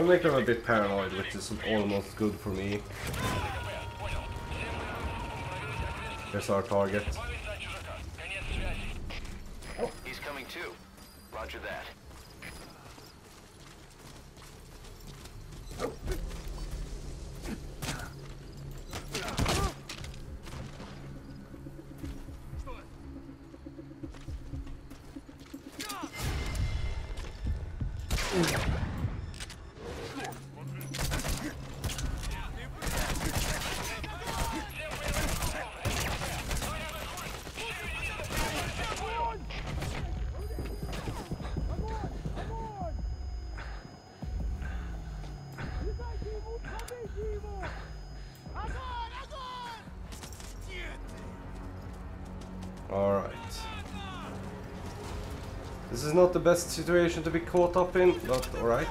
I'll make them a bit paranoid, which is almost good for me. Here's our target. He's coming too. Roger that. Alright. This is not the best situation to be caught up in, but alright.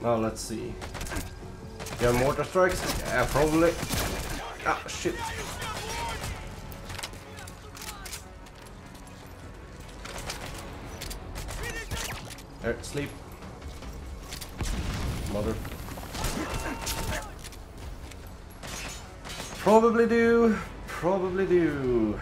Now let's see. You have mortar strikes? Yeah, probably. Ah, shit. There, sleep. Mother. Probably do. Probably do.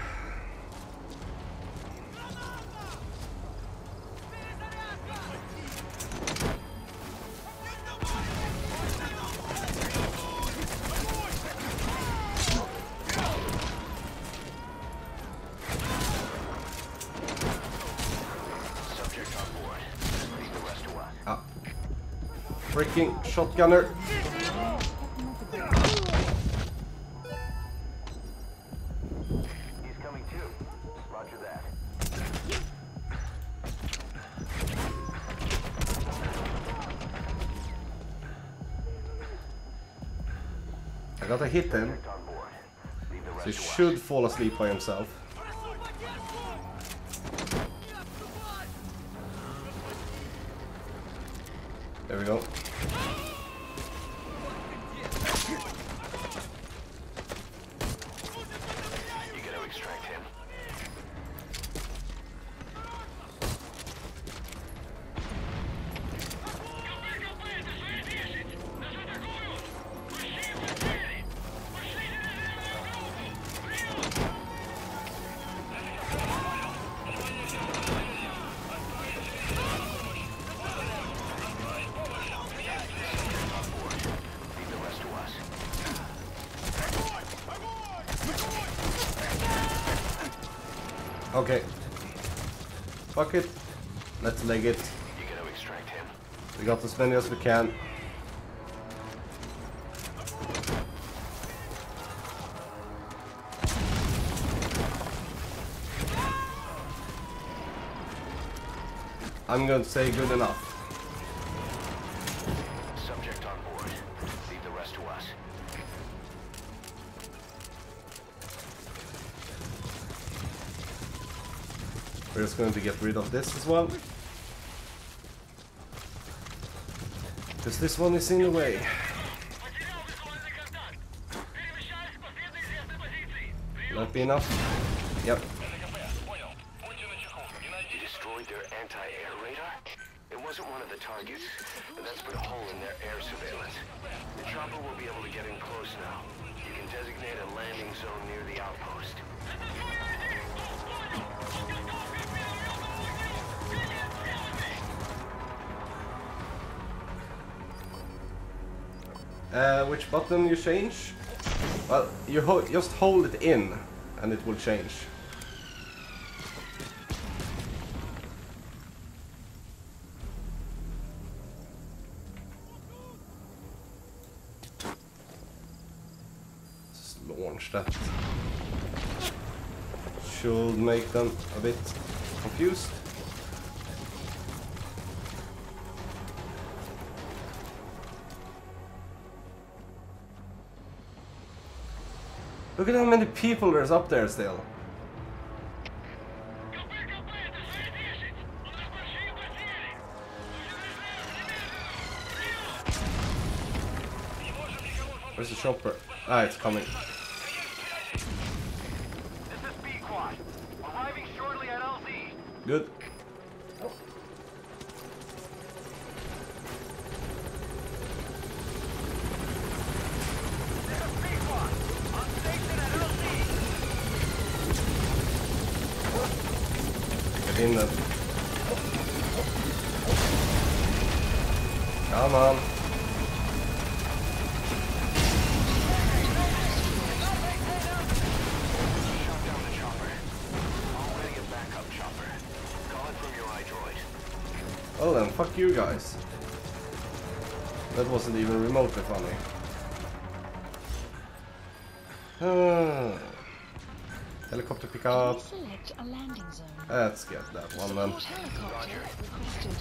Freaking shotgunner. He's coming too. Roger that. I got a hit then. So he should fall asleep by himself. There we go. You gotta extract him. Okay. Fuck it. Let's leg it. You gotta extract him. We got as many as we can. I'm going to say good enough. Subject on board. Leave the rest to us. We're just going to get rid of this as well. Because this one is in the way. Might be enough. Yep. You destroyed their anti-air radar? It wasn't one of the targets, but that's put a hole in their air surveillance. The chopper will be able to get in close now. You can designate a landing zone near the outpost. Which button you change? Well, you just hold it in and it will change. Just launch that. Should make them a bit confused. Look at how many people there's up there still. Where's the chopper? Ah, it's coming. This is B-Quad. Arriving shortly at LZ. Good. This is B-Quad. On station at LZ. Get in there. Come on. Shot down the chopper. Already a backup chopper. Call it from your iDroid. Well then, fuck you guys. That wasn't even remotely funny. Helicopter pickup. Select a landing zone. Let's get that one then. Support helicopter requested.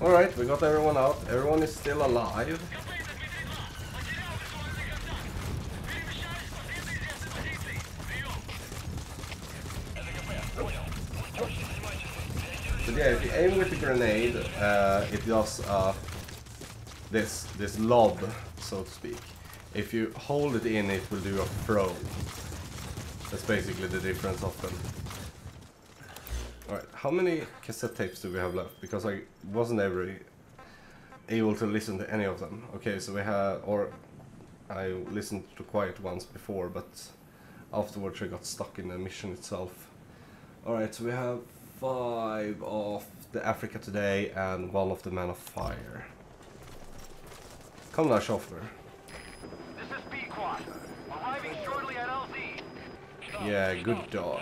Alright, we got everyone out. Everyone is still alive. But yeah, if you aim with the grenade, it does this lob, so to speak. If you hold it in, it will do a throw. That's basically the difference of them. Alright, how many cassette tapes do we have left? Because I wasn't ever able to listen to any of them. Okay, so we have, or I listened to Quiet once before, but afterwards I got stuck in the mission itself. Alright, so we have 5 of the Africa Today and 1 of the Man of Fire. Come now, chauffeur. This is B-Quad. Arriving shortly at LZ. Yeah, good dog.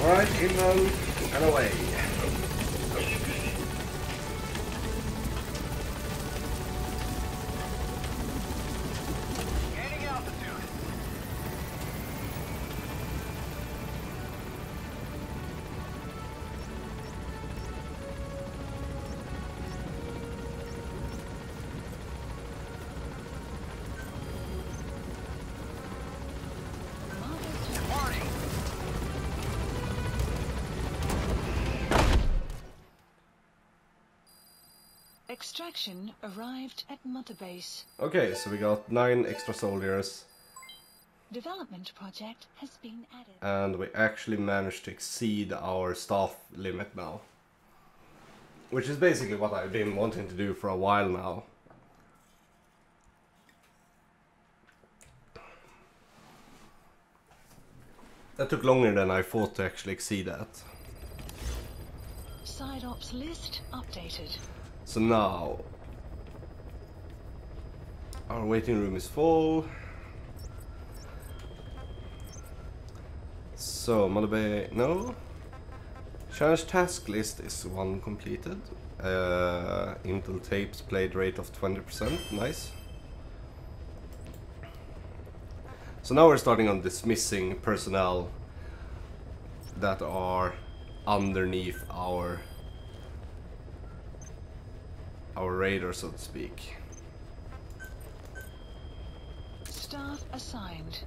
Alright, inbound and away. Gaining altitude. Warning. Extraction arrived at Mother Base. Okay, so we got 9 extra soldiers. Development project has been added. And we actually managed to exceed our staff limit now. Which is basically what I've been wanting to do for a while now. That took longer than I thought to actually exceed that. Side ops list updated. So now our waiting room is full. So Mother Bay, no. Challenge task list is 1 completed. Intel tapes played rate of 20%, nice. So now we're starting on dismissing personnel that are underneath our radar, so to speak. Staff assigned.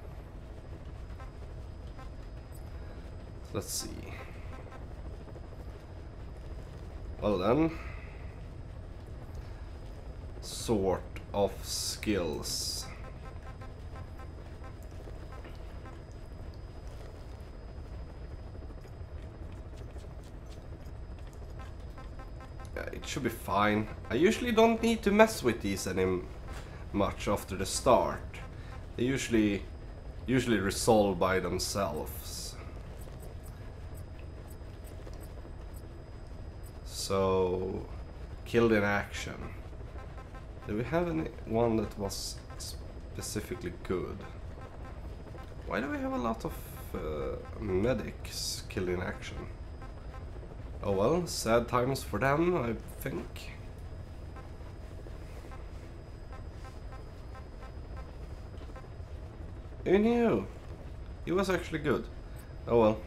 Let's see. Well then, sort of skills. should be fine. I usually don't need to mess with these any much after the start. They usually resolve by themselves. So, killed in action. Do we have any one that was specifically good? Why do we have a lot of medics killed in action? Oh well, sad times for them, I think. Who knew? He was actually good. Oh well.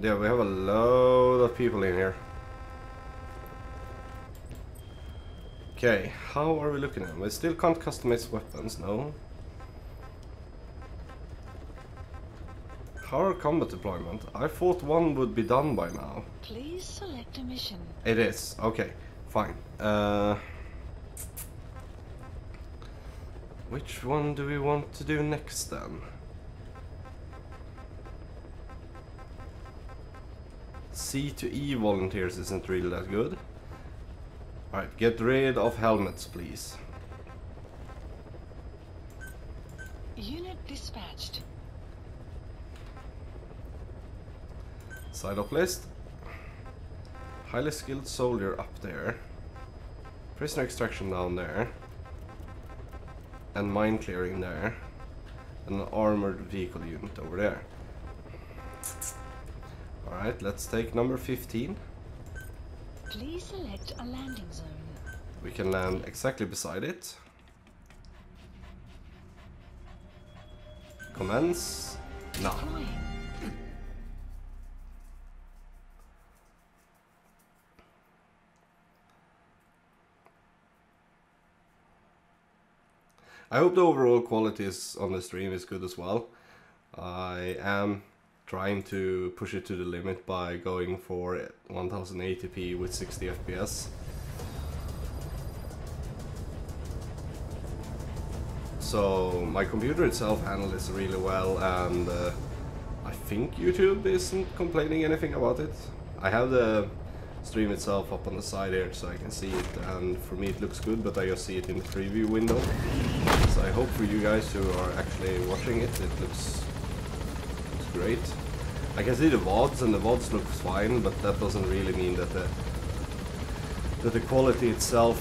Yeah, we have a load of people in here. Okay, how are we looking at them? We still can't customize weapons, no. How are combat deployment? I thought one would be done by now. Please select a mission. It is, okay, fine. Which one do we want to do next then? C to E volunteers isn't really that good. Alright, get rid of helmets, please. Unit dispatched. Side up list. Highly skilled soldier up there. Prisoner extraction down there. And mine clearing there. And an armored vehicle unit over there. Alright, let's take number 15. Please select a landing zone. We can land exactly beside it. Commence now. Flying. I hope the overall quality on the stream is good as well. I am trying to push it to the limit by going for 1080p with 60 FPS. So my computer itself handles this really well, and I think YouTube isn't complaining anything about it. I have the stream itself up on the side here so I can see it, and for me it looks good, but I just see it in the preview window. So I hope for you guys who are actually watching it, it looks great. I can see the VODs, and the VODs look fine, but that doesn't really mean that the quality itself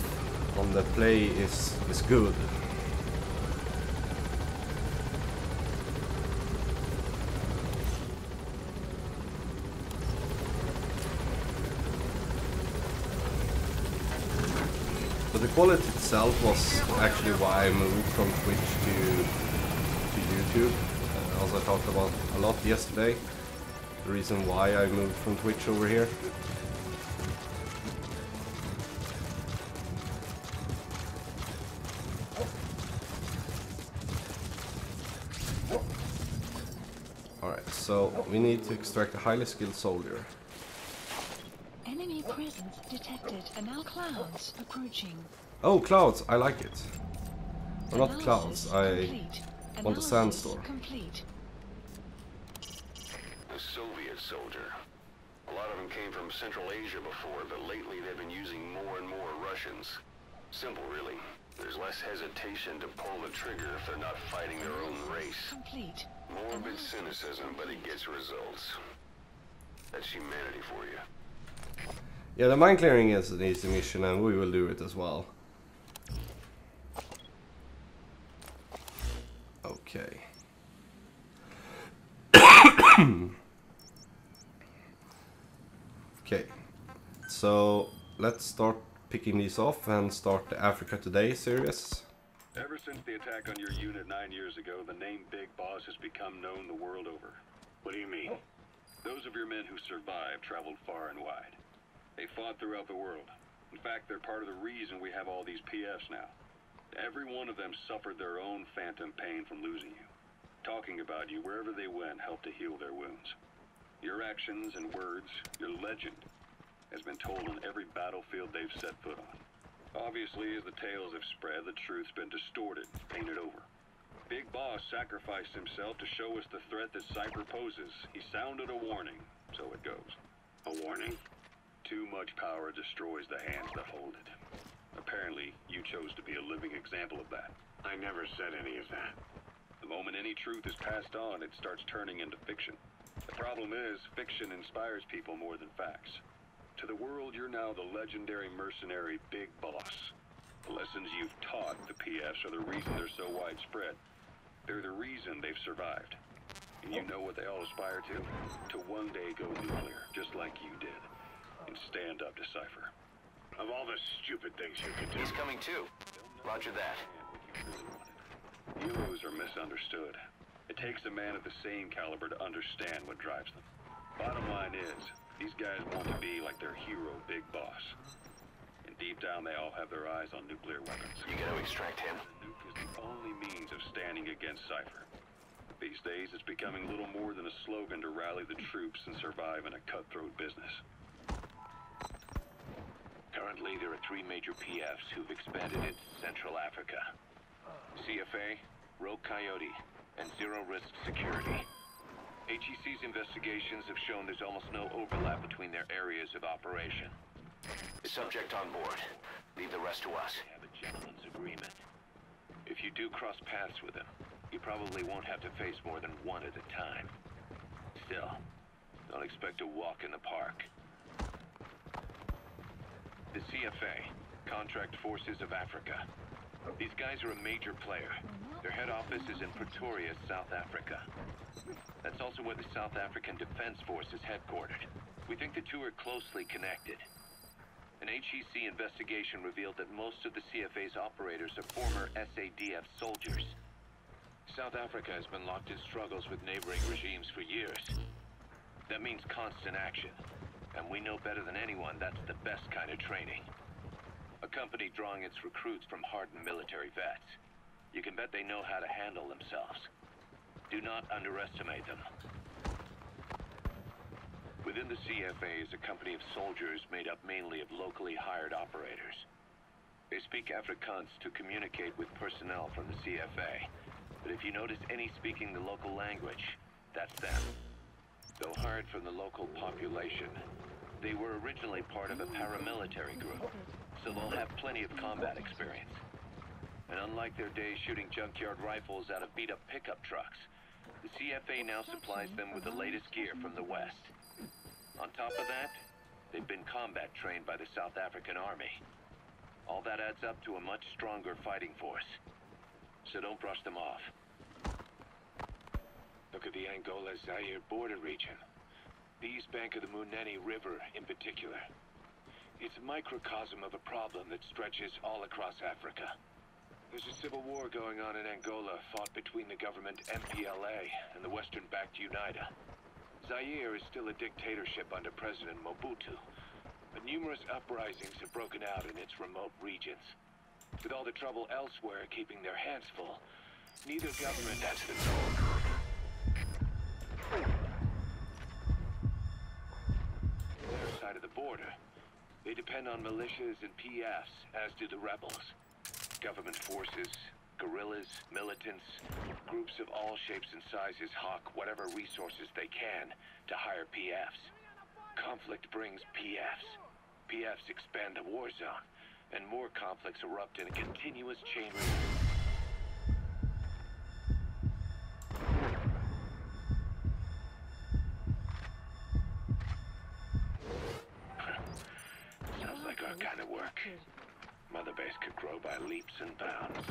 on the play is good. But the quality itself was actually why I moved from Twitch to YouTube. As I talked about a lot yesterday, the reason why I moved from Twitch over here. Alright, so we need to extract a highly skilled soldier. Enemy presence detected, and now clouds approaching. Oh, clouds! I like it. Or not Analysis clouds, I complete. want a Analysis sandstorm. Complete. A Soviet soldier. A lot of them came from Central Asia before, but lately they've been using more and more Russians. Simple, really. There's less hesitation to pull the trigger if they're not fighting their own race. Complete. Morbid cynicism, but it gets results. That's humanity for you. Yeah, the mine clearing is an easy mission, and we will do it as well. Okay. Okay, so let's start picking these off and start the Africa Today series. Ever since the attack on your unit 9 years ago, the name Big Boss has become known the world over. What do you mean? Those of your men who survived traveled far and wide. They fought throughout the world. In fact, they're part of the reason we have all these PFs now. Every one of them suffered their own phantom pain from losing you. Talking about you wherever they went helped to heal their wounds. Your actions and words, your legend, has been told on every battlefield they've set foot on. Obviously, as the tales have spread, the truth's been distorted, painted over. Big Boss sacrificed himself to show us the threat that Cypher poses. He sounded a warning, so it goes. A warning. Too much power destroys the hands that hold it. Apparently, you chose to be a living example of that. I never said any of that. The moment any truth is passed on, it starts turning into fiction. The problem is, fiction inspires people more than facts. To the world, you're now the legendary mercenary Big Boss. The lessons you've taught the PFs are the reason they're so widespread. They're the reason they've survived. And you know what they all aspire to? To one day go nuclear, just like you did. And stand up to Cypher. Of all the stupid things you could do. He's coming too. Roger that. Heroes are misunderstood. It takes a man of the same caliber to understand what drives them. Bottom line is, these guys want to be like their hero, Big Boss. And deep down, they all have their eyes on nuclear weapons. You gotta extract him. The nuke is the only means of standing against Cypher. These days, it's becoming little more than a slogan to rally the troops and survive in a cutthroat business. Currently, there are 3 major PFs who've expanded into Central Africa. CFA, Rogue Coyote, and Zero Risk Security. HEC's investigations have shown there's almost no overlap between their areas of operation. Subject on board. Leave the rest to us. They have a gentleman's agreement. If you do cross paths with him, you probably won't have to face more than one at a time. Still, don't expect to walk in the park. The CFA, Contract Forces of Africa. These guys are a major player. Their head office is in Pretoria, South Africa. That's also where the South African Defense Force is headquartered. We think the two are closely connected. An HEC investigation revealed that most of the CFA's operators are former SADF soldiers. South Africa has been locked in struggles with neighboring regimes for years. That means constant action. And we know better than anyone that's the best kind of training. A company drawing its recruits from hardened military vets. You can bet they know how to handle themselves. Do not underestimate them. Within the CFA is a company of soldiers made up mainly of locally hired operators. They speak Afrikaans to communicate with personnel from the CFA. But if you notice any speaking the local language, that's them. Though hired from the local population, they were originally part of a paramilitary group, so they'll have plenty of combat experience. And unlike their days shooting junkyard rifles out of beat-up pickup trucks, the CFA now supplies them with the latest gear from the West. On top of that, they've been combat trained by the South African Army. All that adds up to a much stronger fighting force. So don't brush them off. Look at the Angola-Zaire border region. The East bank of the Munene River in particular. It's a microcosm of a problem that stretches all across Africa. There's a civil war going on in Angola, fought between the government MPLA and the Western-backed UNITA. Zaire is still a dictatorship under President Mobutu, but numerous uprisings have broken out in its remote regions. With all the trouble elsewhere keeping their hands full, neither government has the goal. Their side of the border, they depend on militias and PFs, as do the rebels. Government forces, guerrillas, militants, groups of all shapes and sizes hawk whatever resources they can to hire PFs. Conflict brings PFs. PFs expand the war zone, and more conflicts erupt in a continuous chain reaction. Sounds like our kind of work. Mother Base could grow by leaps and bounds.